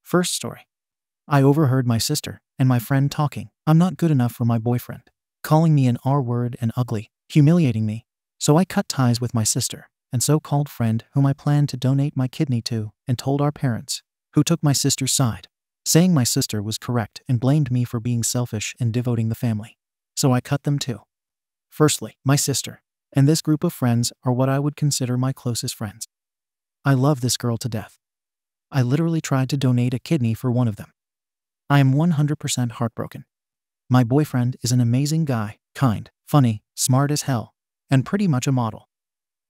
First story. I overheard my sister and my friend talking. I'm not good enough for my boyfriend, calling me an R-word and ugly, humiliating me. So I cut ties with my sister and so-called friend whom I planned to donate my kidney to, and told our parents, who took my sister's side, saying my sister was correct and blamed me for being selfish and devoting the family. So I cut them too. Firstly, my sister and this group of friends are what I would consider my closest friends. I love this girl to death. I literally tried to donate a kidney for one of them. I am 100% heartbroken. My boyfriend is an amazing guy, kind, funny, smart as hell, and pretty much a model.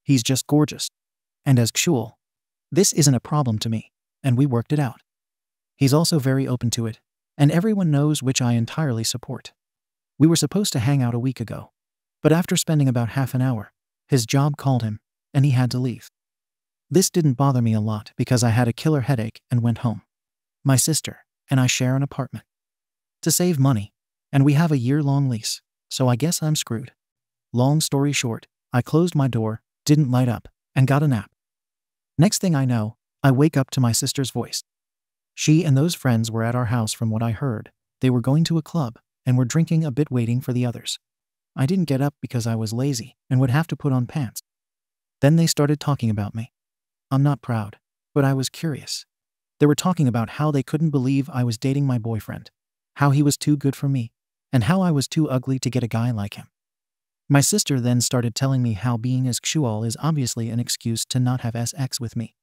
He's just gorgeous. And as usual, this isn't a problem to me, and we worked it out. He's also very open to it, and everyone knows, which I entirely support. We were supposed to hang out a week ago, but after spending about half an hour, his job called him, and he had to leave. This didn't bother me a lot because I had a killer headache and went home. My sister and I share an apartment to save money, and we have a year-long lease, so I guess I'm screwed. Long story short, I closed my door, didn't light up, and got a nap. Next thing I know, I wake up to my sister's voice. She and those friends were at our house. From what I heard, they were going to a club and were drinking a bit, waiting for the others. I didn't get up because I was lazy and would have to put on pants. Then they started talking about me. I'm not proud, but I was curious. They were talking about how they couldn't believe I was dating my boyfriend, how he was too good for me, and how I was too ugly to get a guy like him. My sister then started telling me how being asexual is obviously an excuse to not have sex with me.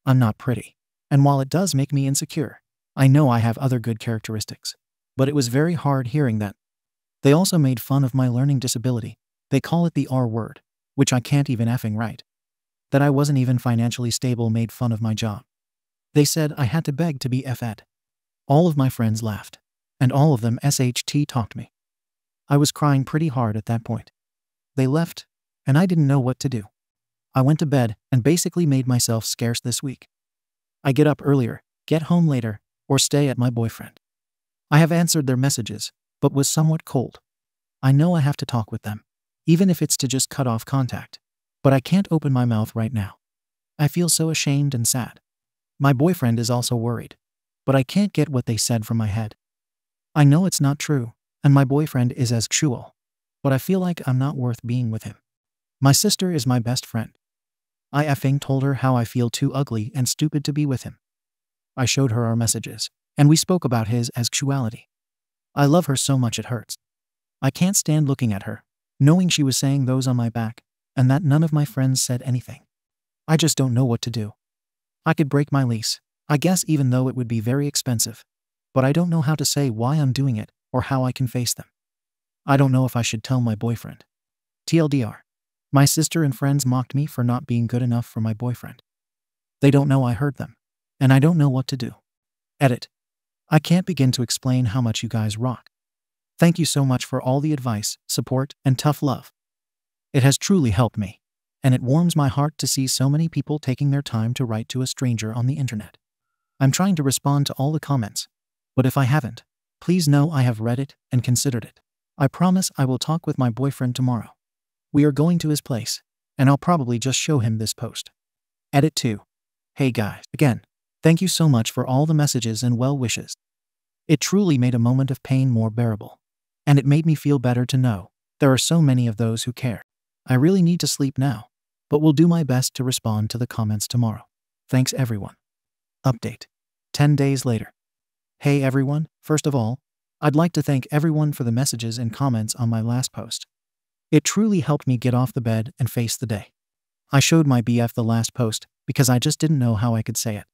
I'm not pretty, and while it does make me insecure, I know I have other good characteristics. But it was very hard hearing that. They also made fun of my learning disability. They call it the R word, which I can't even effing write. That I wasn't even financially stable, made fun of my job. They said I had to beg to be fed. All of my friends laughed, and all of them SHT talked me. I was crying pretty hard at that point. They left, and I didn't know what to do. I went to bed and basically made myself scarce this week. I get up earlier, get home later, or stay at my boyfriend. I have answered their messages, but was somewhat cold. I know I have to talk with them, even if it's to just cut off contact, but I can't open my mouth right now. I feel so ashamed and sad. My boyfriend is also worried, but I can't get what they said from my head. I know it's not true, and my boyfriend is asexual, but I feel like I'm not worth being with him. My sister is my best friend. I effing told her how I feel too ugly and stupid to be with him. I showed her our messages, and we spoke about his asexuality. I love her so much it hurts. I can't stand looking at her, knowing she was saying those on my back, and that none of my friends said anything. I just don't know what to do. I could break my lease, I guess, even though it would be very expensive, but I don't know how to say why I'm doing it or how I can face them. I don't know if I should tell my boyfriend. TLDR. My sister and friends mocked me for not being good enough for my boyfriend. They don't know I hurt them, and I don't know what to do. Edit. I can't begin to explain how much you guys rock. Thank you so much for all the advice, support, and tough love. It has truly helped me, and it warms my heart to see so many people taking their time to write to a stranger on the internet. I'm trying to respond to all the comments, but if I haven't, please know I have read it and considered it. I promise I will talk with my boyfriend tomorrow. We are going to his place, and I'll probably just show him this post. Edit 2. Hey guys, again, thank you so much for all the messages and well wishes. It truly made a moment of pain more bearable, and it made me feel better to know there are so many of those who care. I really need to sleep now, but will do my best to respond to the comments tomorrow. Thanks everyone. Update. 10 days later. Hey everyone, first of all, I'd like to thank everyone for the messages and comments on my last post. It truly helped me get off the bed and face the day. I showed my BF the last post because I just didn't know how I could say it.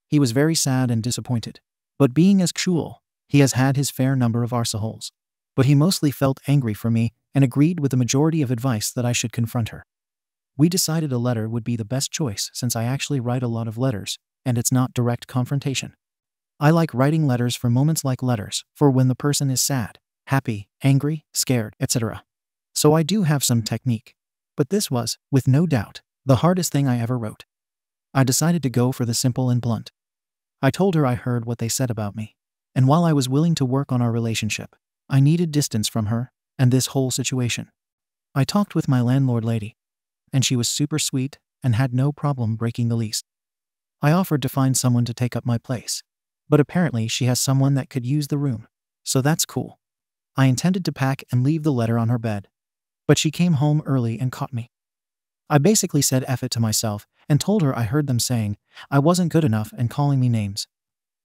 He was very sad and disappointed, but being asexual, he has had his fair number of arseholes. But he mostly felt angry for me and agreed with the majority of advice that I should confront her. We decided a letter would be the best choice since I actually write a lot of letters, and it's not direct confrontation. I like writing letters for moments like letters for when the person is sad, happy, angry, scared, etc. So I do have some technique. But this was, with no doubt, the hardest thing I ever wrote. I decided to go for the simple and blunt. I told her I heard what they said about me, and while I was willing to work on our relationship, I needed distance from her and this whole situation. I talked with my landlord lady, and she was super sweet and had no problem breaking the lease. I offered to find someone to take up my place, But apparently she has someone that could use the room. So that's cool. I intended to pack and leave the letter on her bed. But she came home early and caught me. I basically said F it to myself and told her I heard them saying I wasn't good enough and calling me names.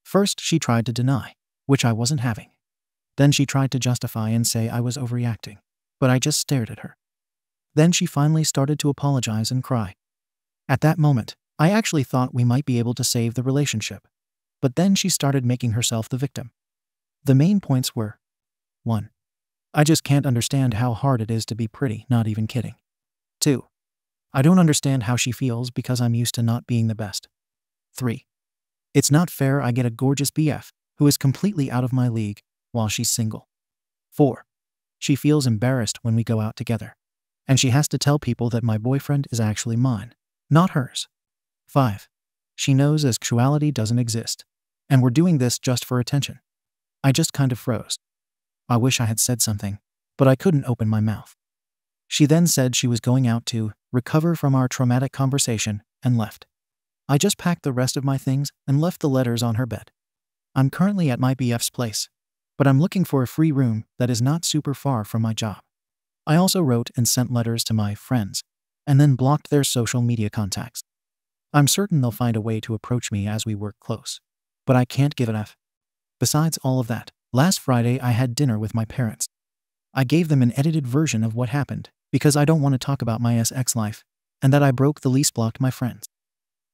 First, she tried to deny, which I wasn't having. Then she tried to justify and say I was overreacting, but I just stared at her. Then she finally started to apologize and cry. At that moment, I actually thought we might be able to save the relationship. But then she started making herself the victim. The main points were: 1. I just can't understand how hard it is to be pretty, not even kidding. 2. I don't understand how she feels because I'm used to not being the best. 3. It's not fair I get a gorgeous BF who is completely out of my league while she's single. 4. She feels embarrassed when we go out together, and she has to tell people that my boyfriend is actually mine, not hers. 5. She knows asexuality doesn't exist, and we're doing this just for attention. I just kind of froze. I wish I had said something, but I couldn't open my mouth. She then said she was going out to recover from our traumatic conversation and left. I just packed the rest of my things and left the letters on her bed. I'm currently at my BF's place, but I'm looking for a free room that is not super far from my job. I also wrote and sent letters to my friends, and then blocked their social media contacts. I'm certain they'll find a way to approach me as we work close, but I can't give an F. Besides all of that, last Friday I had dinner with my parents. I gave them an edited version of what happened because I don't want to talk about my ex life, and that I broke the lease, blocked my friends.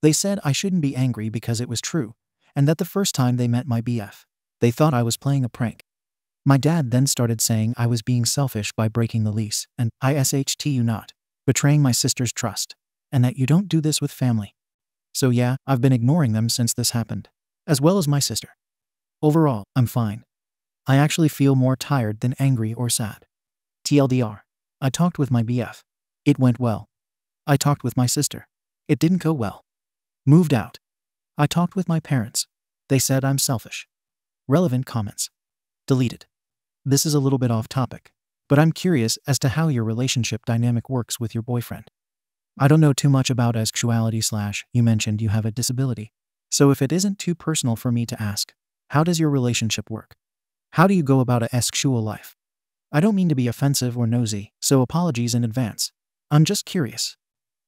They said I shouldn't be angry because it was true, and that the first time they met my BF, they thought I was playing a prank. My dad then started saying I was being selfish by breaking the lease, and you not, betraying my sister's trust, and that you don't do this with family. So yeah, I've been ignoring them since this happened, as well as my sister. Overall, I'm fine. I actually feel more tired than angry or sad. TLDR. I talked with my BF. It went well. I talked with my sister. It didn't go well. Moved out. I talked with my parents. They said I'm selfish. Relevant comments. Deleted. This is a little bit off topic, but I'm curious as to how your relationship dynamic works with your boyfriend. I don't know too much about asexuality / you mentioned you have a disability. So if it isn't too personal for me to ask, how does your relationship work? How do you go about a asexual life? I don't mean to be offensive or nosy, so apologies in advance. I'm just curious.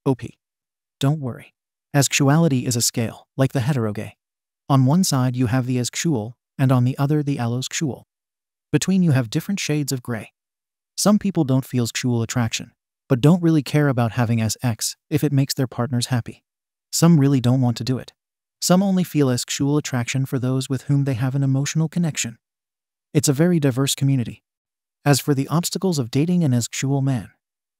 OP. Don't worry. Asexuality is a scale, like the heterogay. On one side you have the asexual, and on the other the allosexual. Between you have different shades of gray. Some people don't feel sexual attraction, but don't really care about having sex if it makes their partners happy. Some really don't want to do it. Some only feel asexual attraction for those with whom they have an emotional connection. It's a very diverse community. As for the obstacles of dating an asexual man,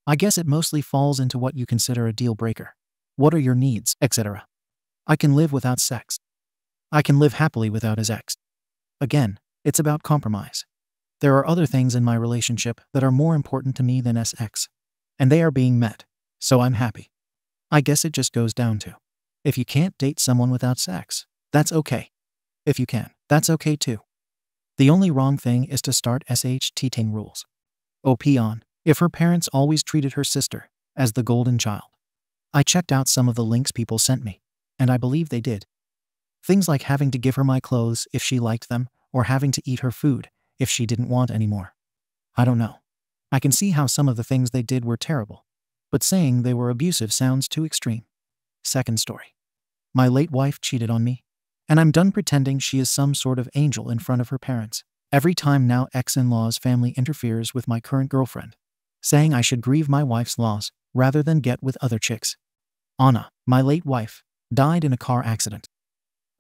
I guess it mostly falls into what you consider a deal breaker. What are your needs, etc. I can live without sex. I can live happily without his ex. Again, it's about compromise. There are other things in my relationship that are more important to me than sex, and they are being met, so I'm happy. I guess it just goes down to, if you can't date someone without sex, that's okay. If you can, that's okay too. The only wrong thing is to start SHTing rules. OP on, if her parents always treated her sister as the golden child. I checked out some of the links people sent me, and I believe they did. Things like having to give her my clothes if she liked them, or having to eat her food if she didn't want any more. I don't know. I can see how some of the things they did were terrible, but saying they were abusive sounds too extreme. Second story. My late wife cheated on me, and I'm done pretending she is some sort of angel in front of her parents. Every time now ex-in-law's family interferes with my current girlfriend, saying I should grieve my wife's loss rather than get with other chicks. Anna, my late wife, died in a car accident.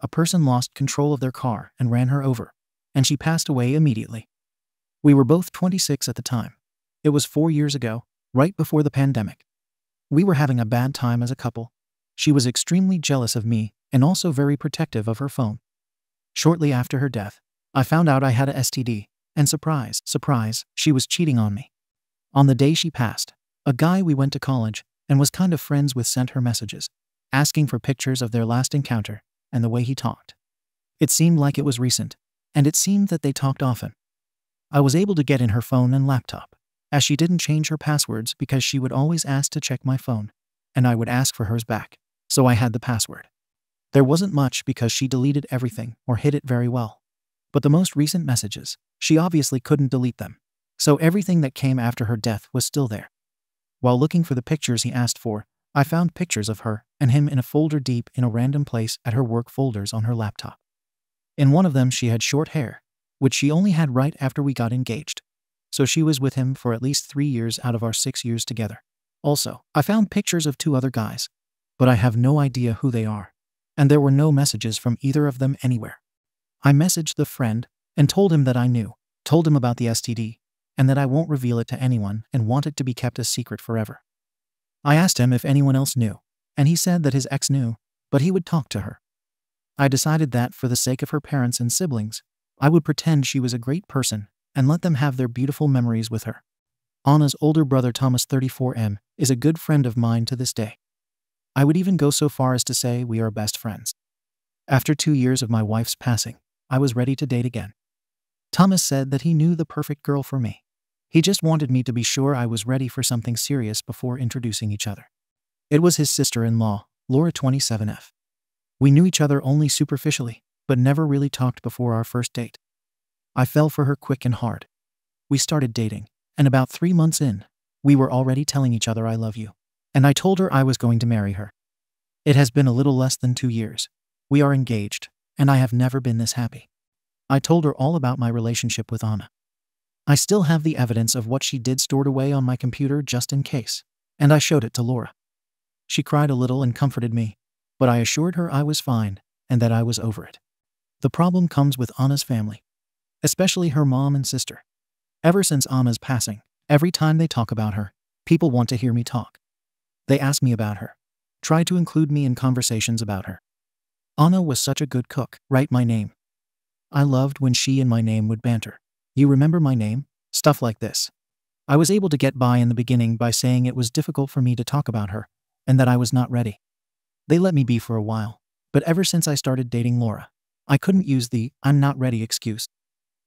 A person lost control of their car and ran her over, and she passed away immediately. We were both 26 at the time. It was 4 years ago, right before the pandemic. We were having a bad time as a couple. She was extremely jealous of me and also very protective of her phone. Shortly after her death, I found out I had a STD, and surprise, surprise, she was cheating on me. On the day she passed, a guy we went to college and was kind of friends with sent her messages, asking for pictures of their last encounter and the way he talked. It seemed like it was recent, and it seemed that they talked often. I was able to get in her phone and laptop, as she didn't change her passwords because she would always ask to check my phone, and I would ask for hers back, so I had the password. There wasn't much because she deleted everything or hid it very well. But the most recent messages, she obviously couldn't delete them. So everything that came after her death was still there. While looking for the pictures he asked for, I found pictures of her and him in a folder deep in a random place at her work folders on her laptop. In one of them she had short hair, which she only had right after we got engaged. So she was with him for at least 3 years out of our 6 years together. Also, I found pictures of 2 other guys, but I have no idea who they are. And there were no messages from either of them anywhere. I messaged the friend and told him that I knew, told him about the STD, and that I won't reveal it to anyone and want it to be kept a secret forever. I asked him if anyone else knew, and he said that his ex knew, but he would talk to her. I decided that for the sake of her parents and siblings, I would pretend she was a great person and let them have their beautiful memories with her. Anna's older brother Thomas 34M is a good friend of mine to this day. I would even go so far as to say we are best friends. After 2 years of my wife's passing, I was ready to date again. Thomas said that he knew the perfect girl for me. He just wanted me to be sure I was ready for something serious before introducing each other. It was his sister-in-law, Laura 27F. We knew each other only superficially, but never really talked before our first date. I fell for her quick and hard. We started dating, and about 3 months in, we were already telling each other I love you, and I told her I was going to marry her. It has been a little less than 2 years. We are engaged, and I have never been this happy. I told her all about my relationship with Anna. I still have the evidence of what she did stored away on my computer just in case, and I showed it to Laura. She cried a little and comforted me, but I assured her I was fine and that I was over it. The problem comes with Anna's family, especially her mom and sister. Ever since Anna's passing, every time they talk about her, people want to hear me talk. They ask me about her, try to include me in conversations about her. Anna was such a good cook, write my name. I loved when she and my name would banter. You remember my name? Stuff like this. I was able to get by in the beginning by saying it was difficult for me to talk about her, and that I was not ready. They let me be for a while, but ever since I started dating Laura, I couldn't use the "I'm not ready" excuse.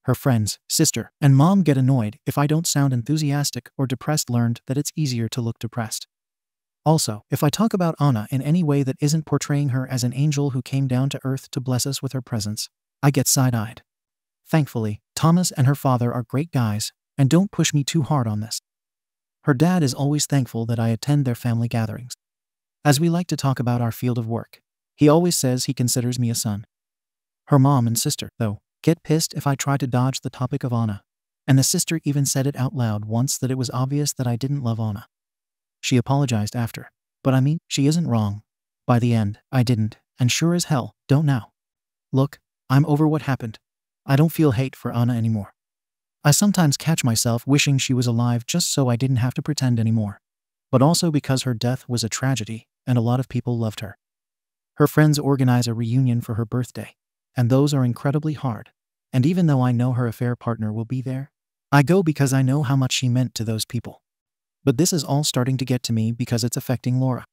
Her friends, sister, and mom get annoyed if I don't sound enthusiastic or depressed. Learned that it's easier to look depressed. Also, if I talk about Anna in any way that isn't portraying her as an angel who came down to earth to bless us with her presence, I get side-eyed. Thankfully, Thomas and her father are great guys and don't push me too hard on this. Her dad is always thankful that I attend their family gatherings. As we like to talk about our field of work, he always says he considers me a son. Her mom and sister, though, get pissed if I try to dodge the topic of Anna, and the sister even said it out loud once that it was obvious that I didn't love Anna. She apologized after, but I mean, she isn't wrong. By the end, I didn't, and sure as hell, don't now. Look, I'm over what happened. I don't feel hate for Anna anymore. I sometimes catch myself wishing she was alive just so I didn't have to pretend anymore. But also because her death was a tragedy and a lot of people loved her. Her friends organize a reunion for her birthday, and those are incredibly hard. And even though I know her affair partner will be there, I go because I know how much she meant to those people. But this is all starting to get to me because it's affecting Laura.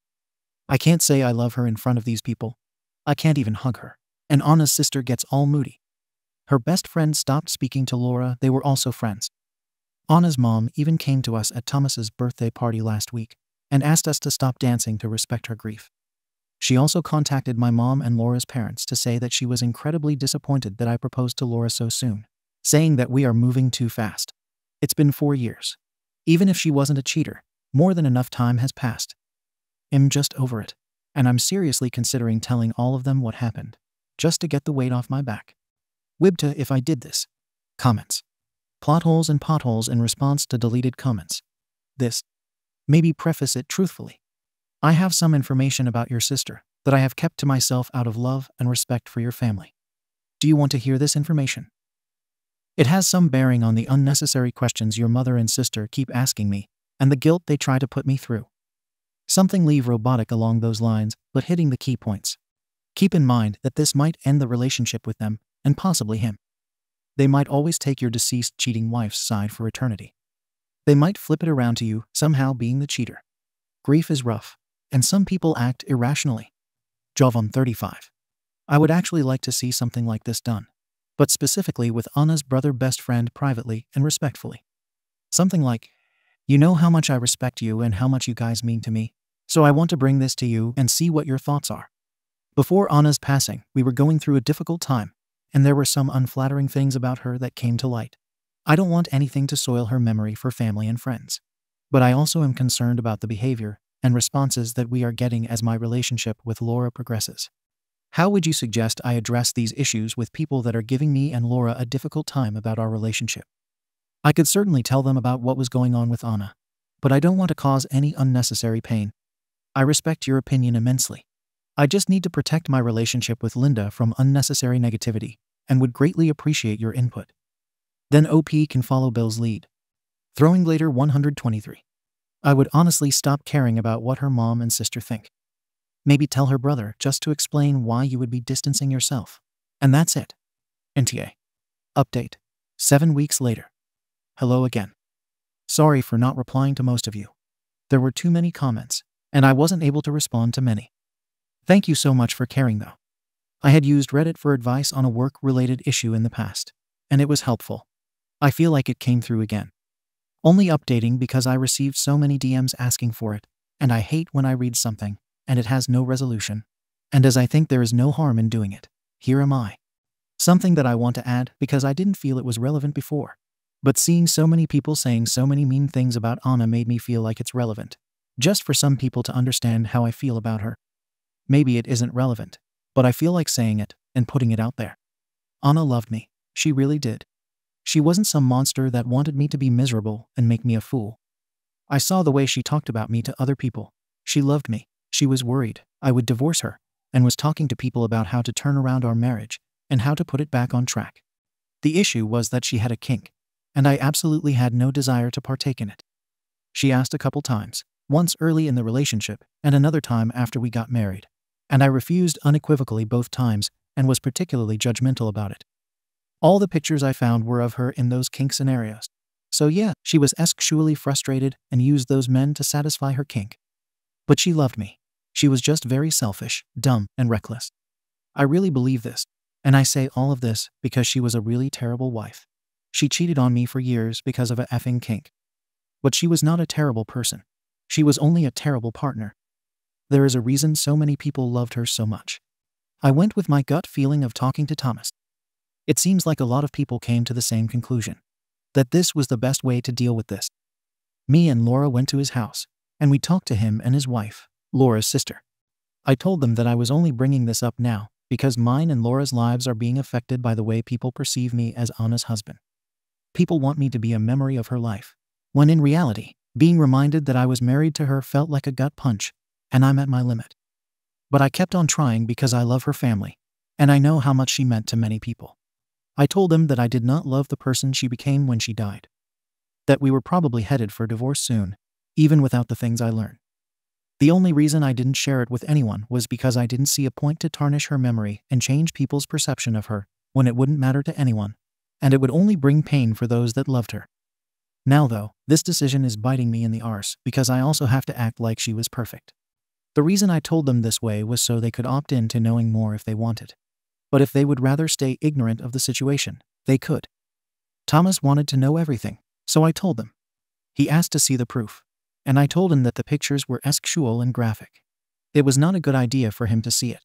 I can't say I love her in front of these people. I can't even hug her. And Anna's sister gets all moody. Her best friend stopped speaking to Laura. They were also friends. Anna's mom even came to us at Thomas's birthday party last week and asked us to stop dancing to respect her grief. She also contacted my mom and Laura's parents to say that she was incredibly disappointed that I proposed to Laura so soon, saying that we are moving too fast. It's been 4 years. Even if she wasn't a cheater, more than enough time has passed. I'm just over it, and I'm seriously considering telling all of them what happened, just to get the weight off my back. WIBTA if I did this. Comments. Plot holes and potholes in response to deleted comments. This. Maybe preface it truthfully. I have some information about your sister that I have kept to myself out of love and respect for your family. Do you want to hear this information? It has some bearing on the unnecessary questions your mother and sister keep asking me, and the guilt they try to put me through. Something leave robotic along those lines, but hitting the key points. Keep in mind that this might end the relationship with them, and possibly him. They might always take your deceased cheating wife's side for eternity. They might flip it around to you, somehow being the cheater. Grief is rough, and some people act irrationally. Jovan 35. I would actually like to see something like this done, but specifically with Anna's brother best friend privately and respectfully. Something like, you know how much I respect you and how much you guys mean to me, so I want to bring this to you and see what your thoughts are. Before Anna's passing, we were going through a difficult time, and there were some unflattering things about her that came to light. I don't want anything to soil her memory for family and friends. But I also am concerned about the behavior and responses that we are getting as my relationship with Laura progresses. How would you suggest I address these issues with people that are giving me and Laura a difficult time about our relationship? I could certainly tell them about what was going on with Anna, but I don't want to cause any unnecessary pain. I respect your opinion immensely. I just need to protect my relationship with Linda from unnecessary negativity and would greatly appreciate your input. Then OP can follow Bill's lead. Throwing later 123. I would honestly stop caring about what her mom and sister think. Maybe tell her brother just to explain why you would be distancing yourself. And that's it. NTA. Update. 7 weeks later. Hello again. Sorry for not replying to most of you. There were too many comments, and I wasn't able to respond to many. Thank you so much for caring though. I had used Reddit for advice on a work-related issue in the past, and it was helpful. I feel like it came through again. Only updating because I received so many DMs asking for it, and I hate when I read something and it has no resolution. And as I think there is no harm in doing it, here am I. Something that I want to add because I didn't feel it was relevant before. But seeing so many people saying so many mean things about Anna made me feel like it's relevant, just for some people to understand how I feel about her. Maybe it isn't relevant, but I feel like saying it and putting it out there. Anna loved me. She really did. She wasn't some monster that wanted me to be miserable and make me a fool. I saw the way she talked about me to other people. She loved me. She was worried I would divorce her and was talking to people about how to turn around our marriage and how to put it back on track. The issue was that she had a kink, and I absolutely had no desire to partake in it. She asked a couple times, once early in the relationship and another time after we got married, and I refused unequivocally both times and was particularly judgmental about it. All the pictures I found were of her in those kink scenarios. So yeah, she was sexually frustrated and used those men to satisfy her kink. But she loved me. She was just very selfish, dumb, and reckless. I really believe this, and I say all of this because she was a really terrible wife. She cheated on me for years because of a effing kink. But she was not a terrible person. She was only a terrible partner. There is a reason so many people loved her so much. I went with my gut feeling of talking to Thomas. It seems like a lot of people came to the same conclusion, that this was the best way to deal with this. Me and Laura went to his house, and we talked to him and his wife, Laura's sister. I told them that I was only bringing this up now because mine and Laura's lives are being affected by the way people perceive me as Anna's husband. People want me to be a memory of her life, when in reality, being reminded that I was married to her felt like a gut punch, and I'm at my limit. But I kept on trying because I love her family, and I know how much she meant to many people. I told them that I did not love the person she became when she died. That we were probably headed for divorce soon, even without the things I learned. The only reason I didn't share it with anyone was because I didn't see a point to tarnish her memory and change people's perception of her when it wouldn't matter to anyone, and it would only bring pain for those that loved her. Now though, this decision is biting me in the arse because I also have to act like she was perfect. The reason I told them this way was so they could opt in to knowing more if they wanted. But if they would rather stay ignorant of the situation, they could. Thomas wanted to know everything, so I told them. He asked to see the proof, and I told him that the pictures were sexual and graphic. It was not a good idea for him to see it.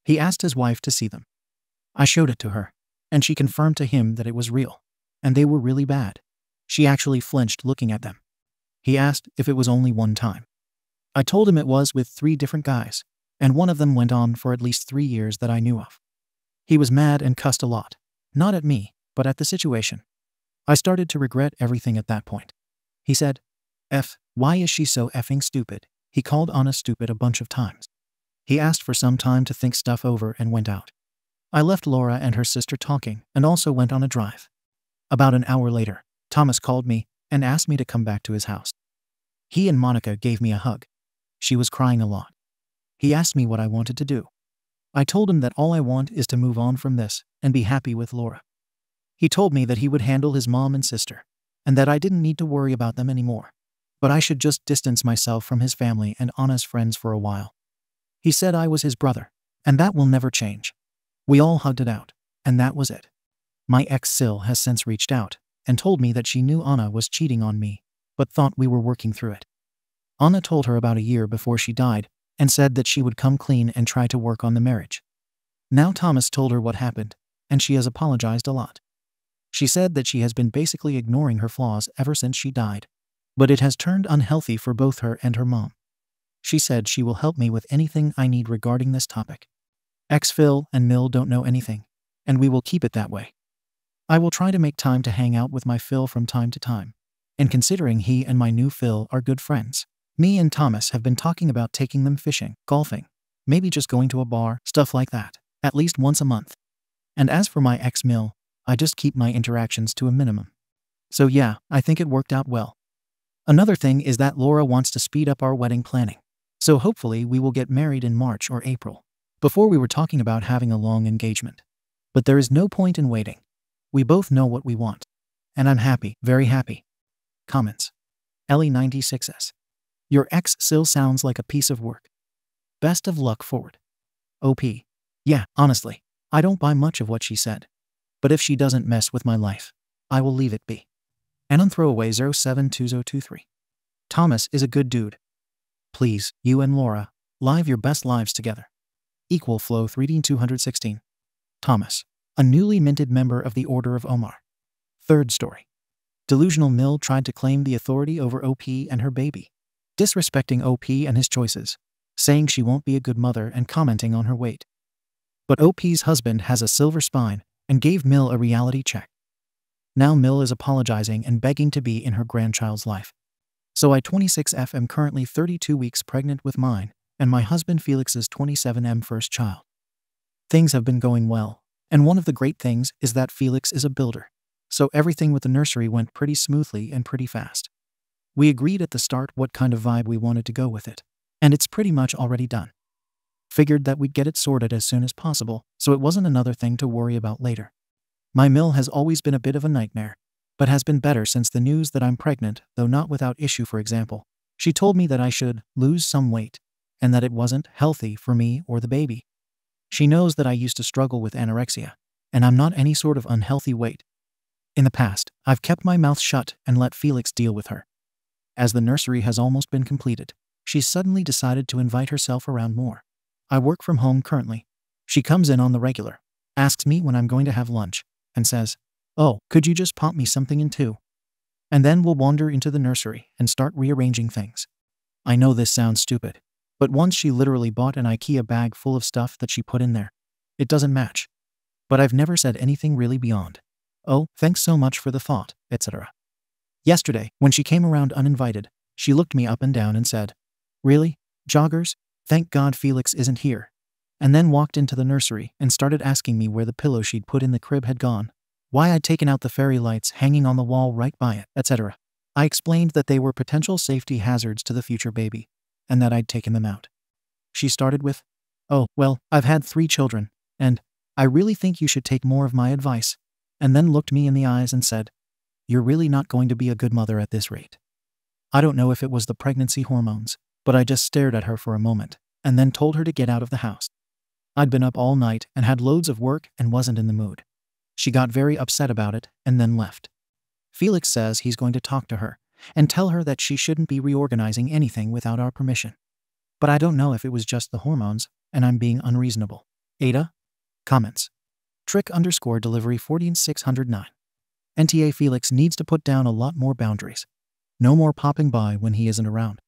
He asked his wife to see them. I showed it to her, and she confirmed to him that it was real, and they were really bad. She actually flinched looking at them. He asked if it was only one time. I told him it was with 3 different guys, and one of them went on for at least 3 years that I knew of. He was mad and cussed a lot, not at me, but at the situation. I started to regret everything at that point. He said, why is she so effing stupid? He called Anna stupid a bunch of times. He asked for some time to think stuff over and went out. I left Laura and her sister talking and also went on a drive. About an hour later, Thomas called me and asked me to come back to his house. He and Monica gave me a hug. She was crying a lot. He asked me what I wanted to do. I told him that all I want is to move on from this and be happy with Laura. He told me that he would handle his mom and sister, and that I didn't need to worry about them anymore, but I should just distance myself from his family and Anna's friends for a while. He said I was his brother, and that will never change. We all hugged it out, and that was it. My ex Sil has since reached out and told me that she knew Anna was cheating on me, but thought we were working through it. Anna told her about a year before she died, and said that she would come clean and try to work on the marriage. Now Thomas told her what happened, and she has apologized a lot. She said that she has been basically ignoring her flaws ever since she died, but it has turned unhealthy for both her and her mom. She said she will help me with anything I need regarding this topic. Phil and Mill don't know anything, and we will keep it that way. I will try to make time to hang out with my Phil from time to time, and considering he and my new Phil are good friends, me and Thomas have been talking about taking them fishing, golfing, maybe just going to a bar, stuff like that, at least once a month. And as for my ex Mill, I just keep my interactions to a minimum. So yeah, I think it worked out well. Another thing is that Laura wants to speed up our wedding planning, so hopefully we will get married in March or April. Before we were talking about having a long engagement. But there is no point in waiting. We both know what we want. And I'm happy, very happy. Comments. Ellie96s. Your ex still sounds like a piece of work. Best of luck forward. OP. Yeah, honestly, I don't buy much of what she said. But if she doesn't mess with my life, I will leave it be. Anon throwaway 072023. Thomas is a good dude. Please, you and Laura, live your best lives together. Equal flow 3D216. Thomas, a newly minted member of the Order of Omar. Third story. Delusional Mill tried to claim the authority over OP and her baby, disrespecting OP and his choices, saying she won't be a good mother and commenting on her weight. But OP's husband has a silver spine and gave Mill a reality check. Now Mill is apologizing and begging to be in her grandchild's life. So I 26F am currently 32 weeks pregnant with mine, and my husband Felix's 27M first child. Things have been going well, and one of the great things is that Felix is a builder, so everything with the nursery went pretty smoothly and pretty fast. We agreed at the start what kind of vibe we wanted to go with it, and it's pretty much already done. Figured that we'd get it sorted as soon as possible, so it wasn't another thing to worry about later. My Mill has always been a bit of a nightmare, but has been better since the news that I'm pregnant, though not without issue. For example, she told me that I should lose some weight, and that it wasn't healthy for me or the baby. She knows that I used to struggle with anorexia, and I'm not any sort of unhealthy weight. In the past, I've kept my mouth shut and let Felix deal with her. As the nursery has almost been completed, she's suddenly decided to invite herself around more. I work from home currently. She comes in on the regular, asks me when I'm going to have lunch, and says, "Oh, could you just pop me something in too?" And then we'll wander into the nursery and start rearranging things. I know this sounds stupid, but once she literally bought an IKEA bag full of stuff that she put in there. It doesn't match. But I've never said anything really beyond, "Oh, thanks so much for the thought," etc. Yesterday, when she came around uninvited, she looked me up and down and said, "Really? Joggers? Thank God Felix isn't here." And then walked into the nursery and started asking me where the pillow she'd put in the crib had gone, why I'd taken out the fairy lights hanging on the wall right by it, etc. I explained that they were potential safety hazards to the future baby, and that I'd taken them out. She started with, "Oh, well, I've had 3 children, and I really think you should take more of my advice," and then looked me in the eyes and said, "You're really not going to be a good mother at this rate." I don't know if it was the pregnancy hormones, but I just stared at her for a moment, and then told her to get out of the house. I'd been up all night and had loads of work and wasn't in the mood. She got very upset about it and then left. Felix says he's going to talk to her and tell her that she shouldn't be reorganizing anything without our permission. But I don't know if it was just the hormones and I'm being unreasonable. AITA? Comments. Trick_delivery 14609. NTA Felix needs to put down a lot more boundaries. No more popping by when he isn't around.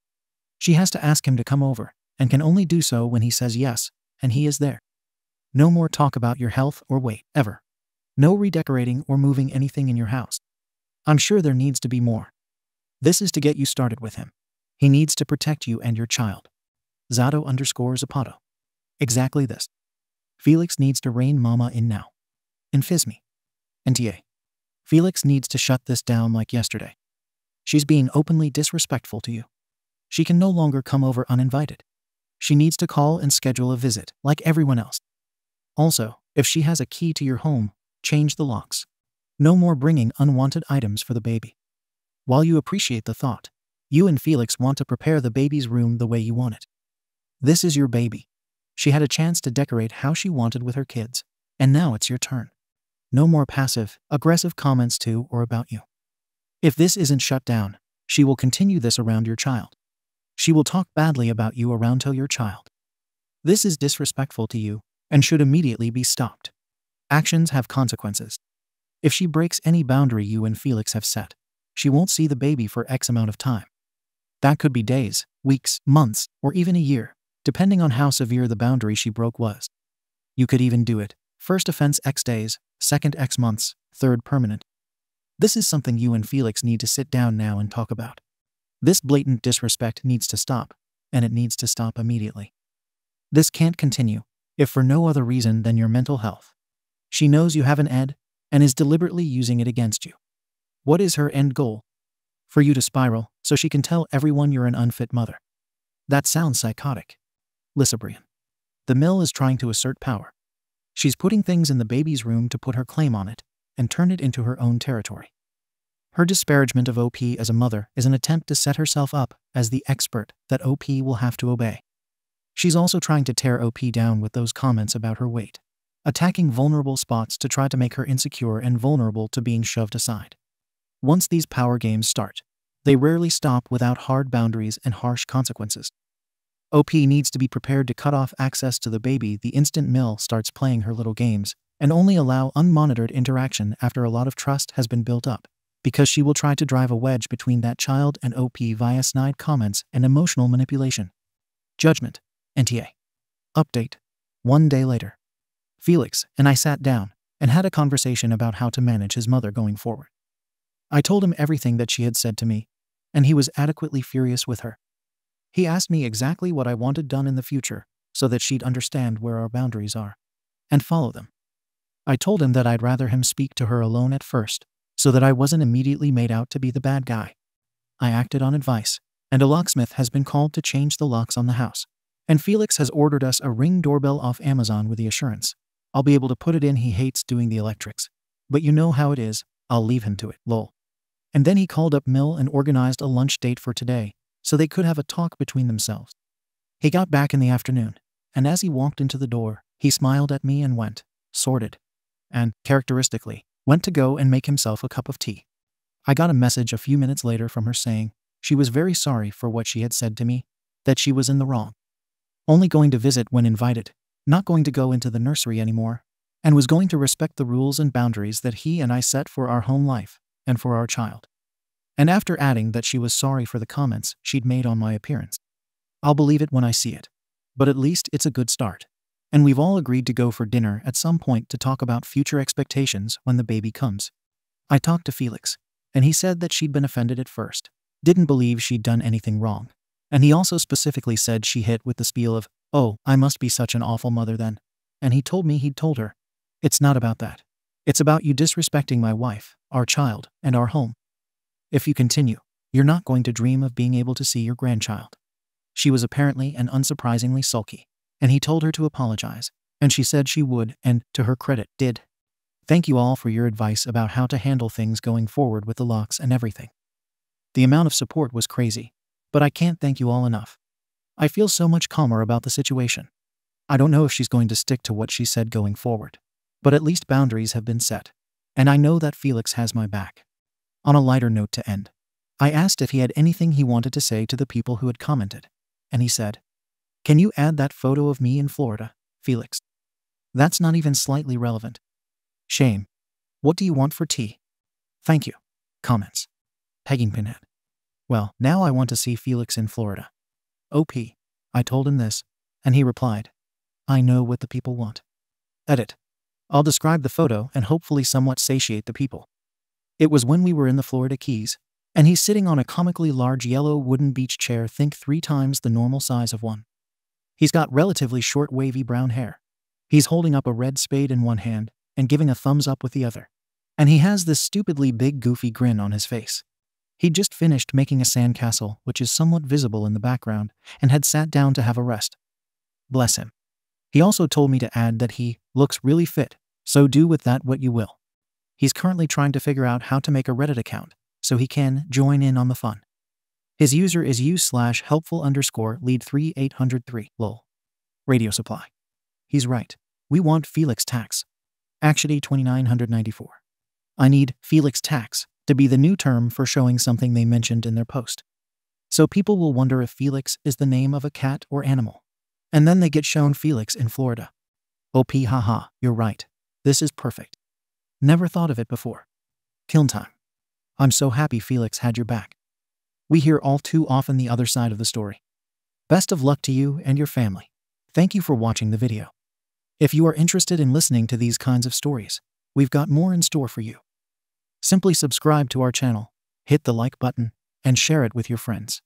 She has to ask him to come over, and can only do so when he says yes, and he is there. No more talk about your health or weight, ever. No redecorating or moving anything in your house. I'm sure there needs to be more. This is to get you started with him. He needs to protect you and your child. Zato_Zapato. Exactly this. Felix needs to rein mama in now. Infisme. NTA. Felix needs to shut this down like yesterday. She's being openly disrespectful to you. She can no longer come over uninvited. She needs to call and schedule a visit, like everyone else. Also, if she has a key to your home, change the locks. No more bringing unwanted items for the baby. While you appreciate the thought, you and Felix want to prepare the baby's room the way you want it. This is your baby. She had a chance to decorate how she wanted with her kids, and now it's your turn. No more passive, aggressive comments to or about you. If this isn't shut down, she will continue this around your child. She will talk badly about you around to your child. This is disrespectful to you and should immediately be stopped. Actions have consequences. If she breaks any boundary you and Felix have set, she won't see the baby for X amount of time. That could be days, weeks, months, or even a year, depending on how severe the boundary she broke was. You could even do it: first offense X days, second X months, third permanent. This is something you and Felix need to sit down now and talk about. This blatant disrespect needs to stop, and it needs to stop immediately. This can't continue, if for no other reason than your mental health. She knows you have an ed, and is deliberately using it against you. What is her end goal? For you to spiral, so she can tell everyone you're an unfit mother. That sounds psychotic. Lysabrian. The mill is trying to assert power. She's putting things in the baby's room to put her claim on it, and turn it into her own territory. Her disparagement of OP as a mother is an attempt to set herself up as the expert that OP will have to obey. She's also trying to tear OP down with those comments about her weight, attacking vulnerable spots to try to make her insecure and vulnerable to being shoved aside. Once these power games start, they rarely stop without hard boundaries and harsh consequences. OP needs to be prepared to cut off access to the baby the instant Mill starts playing her little games, and only allow unmonitored interaction after a lot of trust has been built up, because she will try to drive a wedge between that child and OP via snide comments and emotional manipulation. Judgment. NTA. Update. 1 day later. Felix and I sat down and had a conversation about how to manage his mother going forward. I told him everything that she had said to me, and he was adequately furious with her. He asked me exactly what I wanted done in the future so that she'd understand where our boundaries are and follow them. I told him that I'd rather him speak to her alone at first, so that I wasn't immediately made out to be the bad guy. I acted on advice, and a locksmith has been called to change the locks on the house. And Felix has ordered us a Ring doorbell off Amazon with the assurance I'll be able to put it in. He hates doing the electrics, but you know how it is, I'll leave him to it, lol. And then he called up Mill and organized a lunch date for today, so they could have a talk between themselves. He got back in the afternoon, and as he walked into the door, he smiled at me and went, sorted, and, characteristically, went to go and make himself a cup of tea. I got a message a few minutes later from her saying she was very sorry for what she had said to me, that she was in the wrong. Only going to visit when invited, not going to go into the nursery anymore, and was going to respect the rules and boundaries that he and I set for our home life and for our child. And after adding that she was sorry for the comments she'd made on my appearance. I'll believe it when I see it, but at least it's a good start. And we've all agreed to go for dinner at some point to talk about future expectations when the baby comes. I talked to Felix, and he said that she'd been offended at first, didn't believe she'd done anything wrong. And he also specifically said she hit with the spiel of, oh, I must be such an awful mother then. And he told me he'd told her, it's not about that. It's about you disrespecting my wife, our child, and our home. If you continue, you're not going to dream of being able to see your grandchild. She was apparently and unsurprisingly sulky, and he told her to apologize, and she said she would, and, to her credit, did. Thank you all for your advice about how to handle things going forward with the locks and everything. The amount of support was crazy, but I can't thank you all enough. I feel so much calmer about the situation. I don't know if she's going to stick to what she said going forward, but at least boundaries have been set, and I know that Felix has my back. On a lighter note to end, I asked if he had anything he wanted to say to the people who had commented, and he said, can you add that photo of me in Florida, Felix? That's not even slightly relevant. Shame. What do you want for tea? Thank you. Comments. Pegging Pinhead. Well, now I want to see Felix in Florida. OP. I told him this, and he replied, I know what the people want. Edit. I'll describe the photo and hopefully somewhat satiate the people. It was when we were in the Florida Keys, and he's sitting on a comically large yellow wooden beach chair, think 3 times the normal size of one. He's got relatively short wavy brown hair. He's holding up a red spade in one hand and giving a thumbs up with the other. And he has this stupidly big goofy grin on his face. He'd just finished making a sandcastle, which is somewhat visible in the background, and had sat down to have a rest. Bless him. He also told me to add that he looks really fit, so do with that what you will. He's currently trying to figure out how to make a Reddit account so he can join in on the fun. His user is u/helpful_lead3803 lol. Radio supply. He's right. We want Felix tax. Actually 2994. I need Felix tax to be the new term for showing something they mentioned in their post. So people will wonder if Felix is the name of a cat or animal. And then they get shown Felix in Florida. OP haha, you're right. This is perfect. Never thought of it before. Kiln time. I'm so happy Felix had your back. We hear all too often the other side of the story. Best of luck to you and your family. Thank you for watching the video. If you are interested in listening to these kinds of stories, we've got more in store for you. Simply subscribe to our channel, hit the like button, and share it with your friends.